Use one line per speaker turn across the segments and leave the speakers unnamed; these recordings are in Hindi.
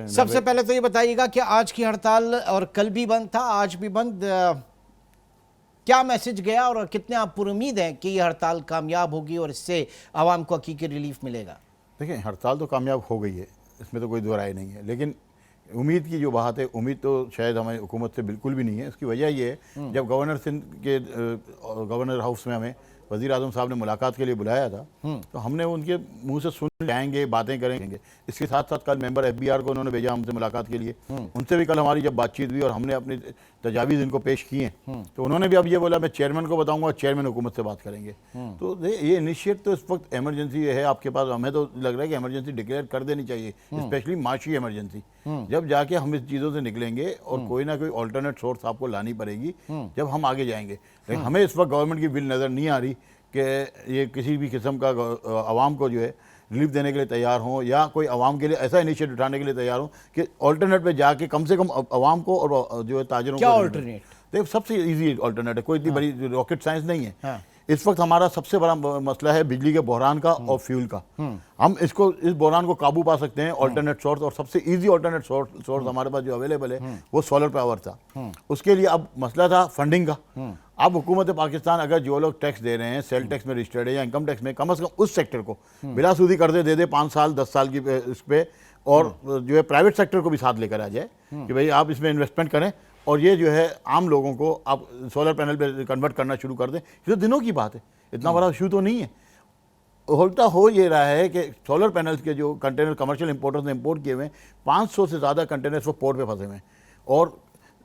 सबसे पहले तो ये बताइएगा कि आज की हड़ताल और कल भी बंद था, आज भी बंद, क्या मैसेज गया और कितने आप पुरुमीद हैं कि ये हड़ताल कामयाब होगी और इससे आवाम को हकीकी रिलीफ मिलेगा?
देखिए, हड़ताल तो कामयाब हो गई है, इसमें तो कोई दो राय नहीं है, लेकिन उम्मीद की जो बात है, उम्मीद तो शायद हमारी हुकूमत से बिल्कुल भी नहीं है। इसकी वजह ये है, जब गवर्नर सिंध के गवर्नर हाउस में हमें वज़ीर आज़म साहब ने मुलाकात के लिए बुलाया था, तो हमने उनके मुंह से सुन जाएंगे, बातें करेंगे। इसके साथ साथ कल मेंबर FBR को उन्होंने भेजा हमसे मुलाकात के लिए, उनसे भी कल हमारी जब बातचीत हुई और हमने अपनी तजावीज़ इनको पेश किए, तो उन्होंने भी अब ये बोला मैं चेयरमैन को बताऊंगा, चेयरमैन हुकूमत से बात करेंगे। तो ये इनिशिएट तो इस वक्त एमरजेंसी है आपके पास, हमें तो लग रहा है कि एमरजेंसी डिक्लेयर कर देनी चाहिए, स्पेशली माशी एमरजेंसी। जब जाके हम इस चीज़ों से निकलेंगे और कोई ना कोई ऑल्टरनेट सोर्स आपको लानी पड़ेगी जब हम आगे जाएंगे। लेकिन हमें इस वक्त गवर्नमेंट की बिल नज़र नहीं आ रही कि ये किसी भी किस्म का आवाम को जो है रिलीफ देने के लिए तैयार हों या कोई आवाम के लिए ऐसा इनिशिएटिव उठाने के लिए तैयार हों कि ऑल्टरनेट पे जाके कम से कम आवाम को और जो है ताजरों
क्या
को
ऑल्टरनेट?
देखो, सबसे इजी ऑल्टरनेट है, कोई इतनी बड़ी रॉकेट साइंस नहीं है। हाँ। इस वक्त हमारा सबसे बड़ा मसला है बिजली के बहरान का और फ्यूल का। हम इस बहरान को काबू पा सकते हैं ऑल्टरनेट सोर्स, और सबसे इजी ऑल्टरनेट सोर्स हमारे पास जो अवेलेबल है वो सोलर पावर था। उसके लिए अब मसला था फंडिंग का। अब हुकूमत पाकिस्तान अगर जो लोग टैक्स दे रहे हैं, सेल टैक्स में रजिस्टर्ड है या इनकम टैक्स में, कम से कम उस सेक्टर को बिलासूदी कर्जे दे दे 5 साल 10 साल की इस पे, और जो है प्राइवेट सेक्टर को भी साथ लेकर आ जाए कि भाई आप इसमें इन्वेस्टमेंट करें और ये जो है आम लोगों को आप सोलर पैनल पे कन्वर्ट करना शुरू कर दें। ये तो दिनों की बात है, इतना बड़ा इशू तो नहीं है। उल्टा हो ये रहा है कि सोलर पैनल्स के जो कंटेनर कमर्शियल इंपोर्टर्स ने इंपोर्ट किए हुए हैं, 500 से ज़्यादा कंटेनर्स वो पोर्ट पे फंसे हुए हैं, और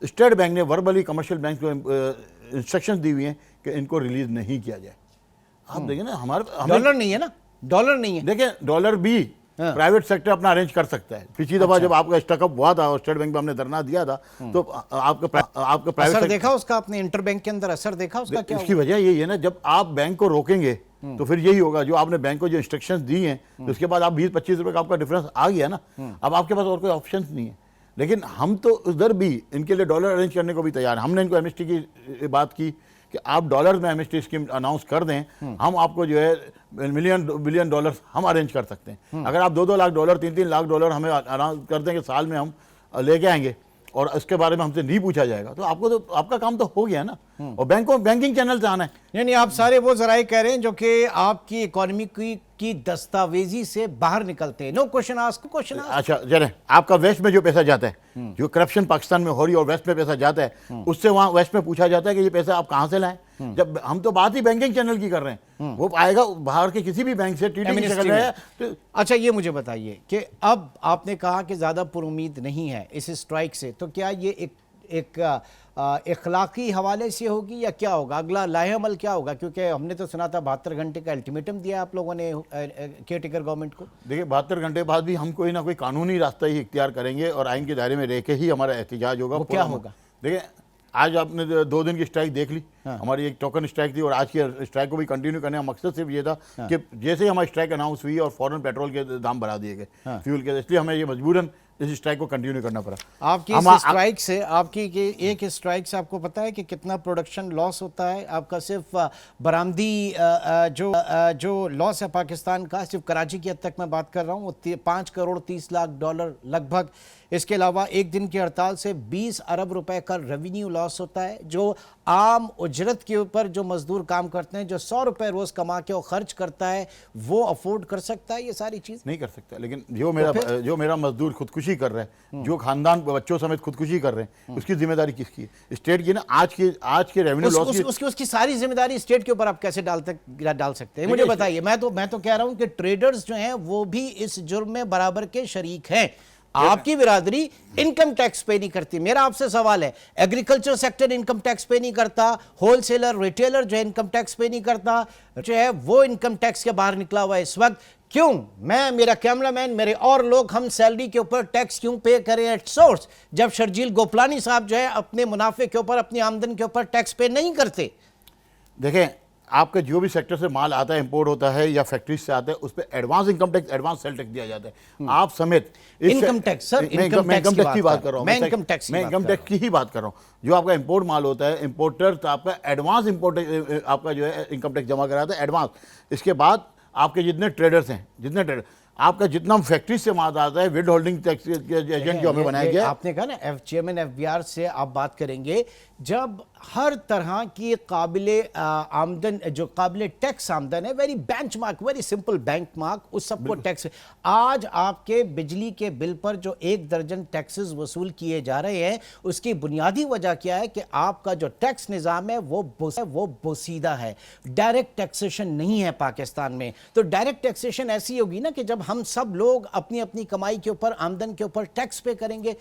स्टेट बैंक ने वर्बली कमर्शियल बैंक को इंस्ट्रक्शंस दी हुई हैं कि इनको रिलीज नहीं किया जाए। आप देखिए ना, हमारे
डॉलर नहीं है ना, डॉलर नहीं है।
देखिए, डॉलर भी प्राइवेट सेक्टर अपना अरेंज कर सकता है। पिछली दफा जब आपका स्टकअप हुआ था और स्टेट बैंक पे हमने धरना दिया था, तो आपका प्राइवेट
असर देखा उसका, आपने इंटर बैंक के अंदर असर देखा उसका? क्या
इसकी वजह यही है ना, जब आप बैंक को रोकेंगे तो फिर यही होगा, जो आपने बैंक को जो इंस्ट्रक्शंस दी हैं, तो उसके बाद आप 20-25 रुपए का आपका डिफरेंस आ गया ना, अब आपके पास और कोई ऑप्शन नहीं है। लेकिन हम तो उधर भी इनके लिए डॉलर अरेंज करने को भी तैयार हैं। हमने इनको एमएसटी की बात की कि आप डॉलर में एमएसटी स्कीम अनाउंस कर दें, हम आपको जो है बिलियन डॉलर हम अरेंज कर सकते हैं। अगर आप 2-2 लाख डॉलर 3-3 लाख डॉलर हमें अनाउंस कर दें कि साल में हम लेके आएंगे और इसके बारे में हमसे नहीं पूछा जाएगा, तो आपको तो आपका काम तो हो गया ना। और बैंकिंग चैनल से आना है।
यानी आप सारे वो जराए कह रहे हैं जो कि आपकी इकोनॉमी की दस्तावेजी से बाहर निकलते हैं। No question ask, question ask.
अच्छा चले, आपका वेस्ट में जो पैसा जाता है, जो करप्शन पाकिस्तान में हो रही है और वेस्ट में पैसा जाता है, उससे वहां वेस्ट में पूछा जाता है कि ये पैसा आप कहां से लाए। जब हम तो बात ही बैंकिंग चैनल की कर रहे हैं, वो आएगा बाहर के किसी भी बैंक से टीटी की शक्ल में तो।
अच्छा, ये मुझे बताइए कि अब आपने कहा कि ज्यादा पुरुमीद नहीं है इस स्ट्राइक से, तो क्या ये एक इखलाकी हवाले से होगी या क्या होगा? अगला लाहेअमल क्या होगा? क्योंकि हमने तो सुना था 72 घंटे का अल्टीमेटम दिया आप लोगों ने केयरटेकर गवर्नमेंट को।
देखिए, 72 घंटे बाद भी हम कोई ना कोई कानूनी रास्ता ही इख्तियार करेंगे और आइन के दायरे में रह के ही हमारा एहतजाज होगा।
वो क्या होगा?
देखिए, आज आपने 2 दिन की स्ट्राइक देख ली। हमारी एक टोकन स्ट्राइक थी और आज की स्ट्राइक को भी कंटिन्यू करने का मकसद सिर्फ ये था कि जैसे ही हमारी स्ट्राइक अनाउंस हुई और फौरन पेट्रोल के दाम बढ़ा दिए गए, फ्यूल के, इसलिए हमें ये मजबूरन इस स्ट्राइक को कंटिन्यू करना पड़ा।
आपकी इस स्ट्राइक से, एक स्ट्राइक से आपको पता है कि कितना प्रोडक्शन लॉस होता है आपका? सिर्फ बरामदी जो लॉस है पाकिस्तान का, सिर्फ कराची की हद तक मैं बात कर रहा हूँ, 5 करोड़ 30 लाख डॉलर लगभग। इसके अलावा एक दिन की हड़ताल से 20 अरब रुपए का रेवेन्यू लॉस होता है। जो आम उजरत के ऊपर जो मजदूर काम करते हैं, जो 100 रुपए रोज कमा के वो खर्च करता है, वो अफोर्ड कर सकता है ये सारी चीज?
नहीं कर सकता। लेकिन जो मेरा मजदूर खुदकुशी कर रहा है, जो खानदान बच्चों समेत खुदकुशी कर रहे हैं, उसकी जिम्मेदारी किसकी है? स्टेट की ना। आज के रेवेन्यू लॉस
उसकी सारी जिम्मेदारी स्टेट के ऊपर आप कैसे डाल सकते हैं? मुझे बताइए। मैं तो कह रहा हूं कि ट्रेडर्स जो हैं वो भी इस जुर्म में बराबर के शरीक हैं। आपकी बिरादरी इनकम टैक्स पे नहीं करती। मेरा आपसे सवाल है, एग्रीकल्चर सेक्टर इनकम टैक्स पे नहीं करता, होलसेलर रिटेलर जो है इनकम टैक्स पे नहीं करता, जो है वो इनकम टैक्स के बाहर निकला हुआ है इस वक्त। क्यों मैं, मेरा कैमरामैन, मेरे और लोग, हम सैलरी के ऊपर टैक्स क्यों पे करें एट सोर्स, जब शर्जील गोपलानी साहब जो है अपने मुनाफे के ऊपर, अपनी आमदन के ऊपर टैक्स पे नहीं करते?
देखें, आपके जो भी सेक्टर से माल आता है, इंपोर्ट होता है या फैक्ट्रीज से आता है, उस पर advance income tax, advance sale tax दिया जाता है। आप समेत
income tax, sir income tax की बात कर रहा हूं मैं, इनकम टैक्स
की ही बात कर रहा हूं। जो आपका इंपोर्ट माल होता है, इंपोर्टर तो आपका एडवांस इंपोर्ट आपका जो है इनकम टैक्स जमा कराता है एडवांस। इसके बाद आपके जितने ट्रेडर्स हैं, आपका जितना फैक्ट्री से माल आता है विद होल्डिंग टैक्स एजेंट जो हमें बनाया गया है,
आपने कहा ना चेयरमैन एफबीआर से आप बात करेंगे, जब हर तरह की काबिले आमदन जो काबिले टैक्स आमदन है, very benchmark, very simple benchmark, उस सबको टैक्स। आज आपके बिजली के बिल पर जो 1 दर्जन टैक्सेस वसूल किए जा रहे हैं, उसकी बुनियादी वजह क्या है कि आपका जो टैक्स निज़ाम है वो बोसीदा है, डायरेक्ट टैक्सेशन नहीं है पाकिस्तान में। तो डायरेक्ट टैक्सेशन ऐसी होगी ना कि जब हम सब लोग अपनी अपनी कमाई के ऊपर, आमदन के ऊपर टैक्स पे करेंगे।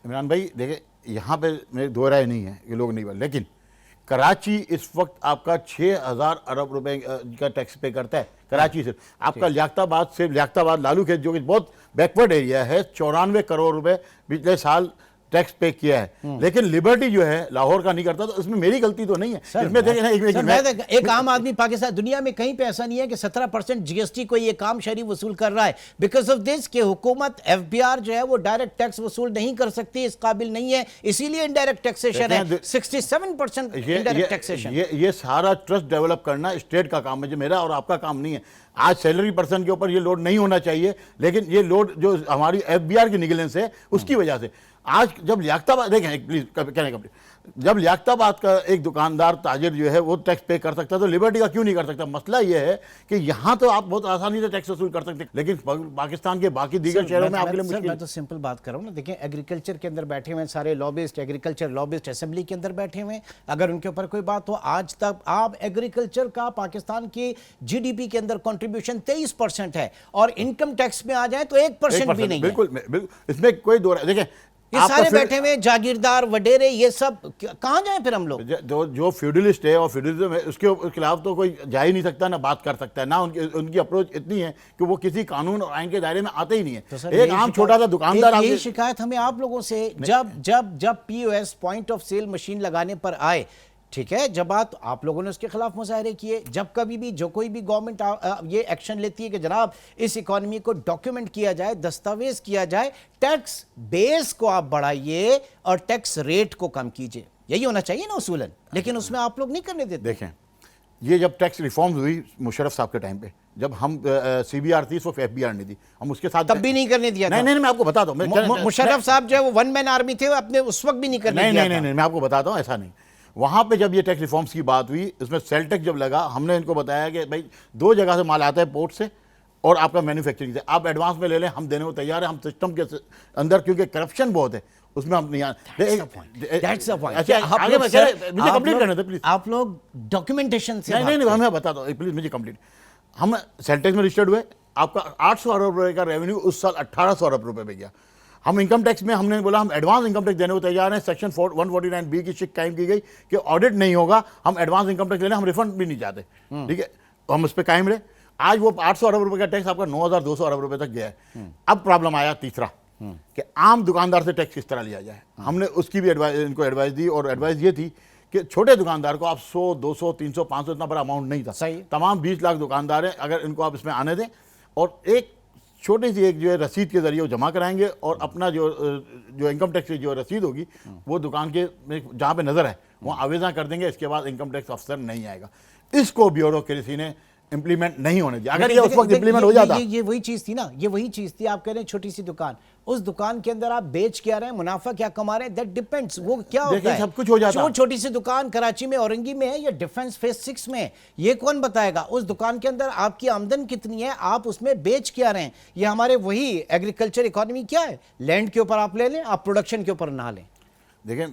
इमरान भाई देखिए, यहाँ पे मेरे दो राय नहीं है कि लोग नहीं बने, लेकिन कराची इस वक्त आपका 6000 अरब रुपए का टैक्स पे करता है कराची से। आपका लियाकताबाद लालू खेत जो कि बहुत बैकवर्ड एरिया है, 94 करोड़ रुपए पिछले साल टैक्स पे किया है, लेकिन लिबर्टी जो है लाहौर का नहीं करता, तो इसमें मेरी गलती तो नहीं है। इसमें देखिए ना,
एक आम आदमी पाकिस्तान दुनिया में कहीं पे ऐसा नहीं है कि 17% जीएसटी कोई एक आम शहरी वसूल कर रहा है। बिकॉज ऑफ दिस कि हुकूमत एफबीआर जो है वो डायरेक्ट टैक्स वसूल नहीं कर सकती, इस काबिल नहीं है, इसीलिए इनडायरेक्ट टैक्सेशन है 67% इनडायरेक्ट टैक्सेशन।
ये सारा ट्रस्ट डेवलप करना स्टेट का काम है, जो मेरा और आपका काम नहीं है। आज सैलरी पर्सन के ऊपर ये लोड नहीं होना चाहिए, लेकिन ये लोड जो हमारी एफबीआर की निगलेंस है उसकी वजह से आज जब लियाकताबाद, देखें प्लीज कहने का, जब लियाकताबाद का एक दुकानदार ताजिर जो है वो टैक्स पे कर सकता है, तो लिबर्टी का क्यों नहीं कर सकता? मसला ये है कि यहाँ तो आप बहुत आसानी से टैक्स वसूल कर सकते हैं, लेकिन पाकिस्तान के बाकी दीगर शहरों में आपके लिए मुश्किल।
मैं तो सिंपल बात कर रहा हूँ ना, देखें एग्रीकल्चर के अंदर बैठे हुए हैं सारे लॉबिस्ट, एग्रीकल्चर लॉबिस्ट असेंबली के अंदर बैठे हुए हैं, अगर उनके ऊपर कोई बात हो, आज तक आप एग्रीकल्चर का पाकिस्तान की जीडीपी के अंदर कंट्रीब्यूशन 23% है, और इनकम टैक्स में आ जाए तो 1% भी नहीं है।
बिल्कुल, इसमें कोई दो, देखें
ये सारे बैठे हुए जागीरदार वडेरे, ये सब कहां जाएं फिर हम लोग?
जो फ्यूडलिस्ट है और फ्यूडलिज्म है उसके खिलाफ तो कोई जा ही नहीं सकता, ना बात कर सकता है, ना उनकी अप्रोच इतनी है कि वो किसी कानून और आइन के दायरे में आते ही नहीं है। तो एक आम छोटा सा दुकानदार,
यही शिकायत हमें आप लोगों से, जब POS point of sale machine लगाने पर आए, ठीक है, जब आप लोगों ने उसके खिलाफ मुजाहरे किए, जब कभी भी जो कोई भी गवर्नमेंट ये एक्शन लेती है कि जनाब इस इकोनॉमी को डॉक्यूमेंट किया जाए, दस्तावेज किया जाए, टैक्स बेस को आप बढ़ाइए और टैक्स रेट को कम कीजिए, यही होना चाहिए ना उसूलन, लेकिन उसमें आप लोग नहीं करने देते।
देखें, ये जब टैक्स रिफॉर्म्स हुई मुशर्रफ साहब के टाइम पे, जब हम सीबीआर थी तो एफबीआर नहीं थी, हम उसके साथ
तब भी नहीं करने दिया।
नहीं, मैं आपको बताता हूँ,
मुशर्रफ साहब जो है वो 1 मैन आर्मी थे, अपने उस वक्त भी नहीं करने दिया।
नहीं, मैं आपको बताता हूँ, ऐसा नहीं। वहाँ पे जब ये टैक्स रिफॉर्म्स की बात हुई, इसमें सेल टैक्स जब लगा, हमने इनको बताया कि भाई 2 जगह से माल आता है, पोर्ट से और आपका मैन्युफैक्चरिंग से, आप एडवांस में ले लें, हम देने को तैयार हैं, हम सिस्टम के अंदर, क्योंकि करप्शन बहुत है उसमें, हम नहीं कंप्लीट करने थे प्लीज।
आप लोग डॉक्यूमेंटेशन से
नहीं, मैं बताता हूँ प्लीज, मुझे कंप्लीट। हम सेल टैक्स में रजिस्टर्ड हुए, आपका 800 अरब रुपए का रेवेन्यू उस साल 1800 अरब रुपए पे गया। हम इनकम टैक्स में हमने बोला हम एडवांस इनकम टैक्स देने को तैयार हैं, सेक्शन 149B की शिक कायम की गई कि ऑडिट नहीं होगा, हम एडवांस इनकम टैक्स लेने, हम रिफंड भी नहीं चाहते, ठीक है, हम उस पर कायम रहे। आज वो 800 अरब रुपए का टैक्स आपका 9200 अरब रुपए तक गया है। अब प्रॉब्लम आया तीसरा कि आम दुकानदार से टैक्स किस तरह लिया जाए। हमने उसकी भी इनको एडवाइस दी, और एडवाइस ये थी कि छोटे दुकानदार को आप 100, 200, 300, 500 इतना बड़ा अमाउंट नहीं था, सही, तमाम 20 लाख दुकानदार हैं, अगर इनको आप इसमें आने दें और एक छोटी सी एक जो है रसीद के जरिए वो जमा कराएंगे, और अपना जो इनकम टैक्स की जो रसीद होगी वो दुकान के जहाँ पे नज़र है वहाँ आवेदन कर देंगे, इसके बाद इनकम टैक्स अफसर नहीं आएगा। इसको ब्यूरोक्रेसी ने इंप्लीमेंट नहीं होने दिया। अगर ये उस वक्त इंप्लीमेंट हो जाता,
ये वही चीज थी ना, ये वही चीज थी। आप कह रहे हैं छोटी सी दुकान, उस दुकान के अंदर आप बेच क्या रहे हैं, मुनाफा क्या कमा रहे हैं, दैट डिपेंड्स, वो क्या होता है,
सब कुछ हो जाता।
छोटी सी दुकान कराची में, औरंगी में है या डिफेंस फेज 6 में, ये कौन बताएगा? उस दुकान के अंदर आपकी आमदन कितनी है, आप उसमें बेच क्या रहे हैं। ये हमारे वही एग्रीकल्चर इकोनॉमी क्या है, लैंड के ऊपर आप ले लें, आप प्रोडक्शन के ऊपर ना लें।
देखें,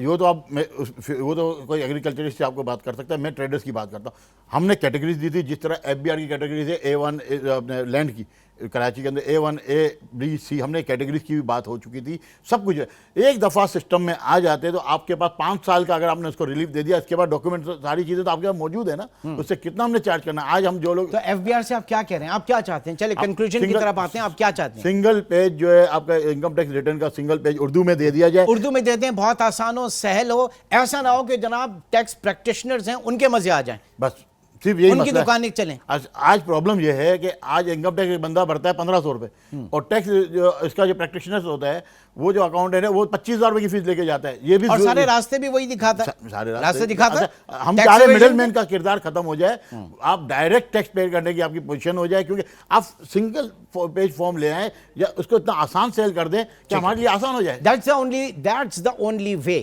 वो तो आप वो तो कोई एग्रीकल्चरिस्ट से आपको बात कर सकता है, मैं ट्रेडर्स की बात करता हूँ। हमने कैटेगरीज दी थी, जिस तरह एफबीआर की कैटेगरीज है, A1 अपने लैंड की कराची के अंदर A1, A, B, C, हमने कैटेगरीज की भी बात हो चुकी थी, सब कुछ है। एक दफ़ा सिस्टम में आ जाते तो आपके पास 5 साल का अगर आपने उसको रिलीफ दे दिया, इसके बाद डॉक्यूमेंट सारी चीज़ें तो आपके पास मौजूद है ना, उससे कितना हमने चार्ज करना। आज हम जो लोग,
तो एफबीआर से आप क्या कह रहे हैं, आप क्या चाहते हैं? चलिए कंक्लूजन की तरफ आते हैं, आप क्या चाहते हैं?
सिंगल पेज जो है आपका इनकम टैक्स रिटर्न का सिंगल पेज उर्दू में दे दिया जाए,
उर्दू में दे दें, बहुत आसान हो, सहल हो, ऐसा ना हो कि जनाब टैक्स प्रैक्टिशनर्स हैं उनके मजे आ जाएं।
बस सिर्फ यही
उनकी
मसला है।
दुकानें चलें।
आज प्रॉब्लम यह है कि आज इनकम टैक्स एक बंदा भरता है 1500 रुपये, और टैक्स जो इसका जो प्रैक्टिशनर होता है वो जो अकाउंटेंट है वो 25,000 रुपये की फीस लेके जाता है। ये भी
और सारे रास्ते भी वही दिखाता है,
सारे
रास्ते दिखाता है।
अच्छा, हम
Tax
चाह रहे
evasion
मिडिल मैन
में-
का किरदार खत्म हो जाए, आप डायरेक्ट टैक्स पे करने की आपकी पोजीशन हो जाए, क्योंकि आप सिंगल पेज फॉर्म ले आए या उसको इतना आसान सेल कर दें कि हमारे लिए आसान हो जाए।
That's the only way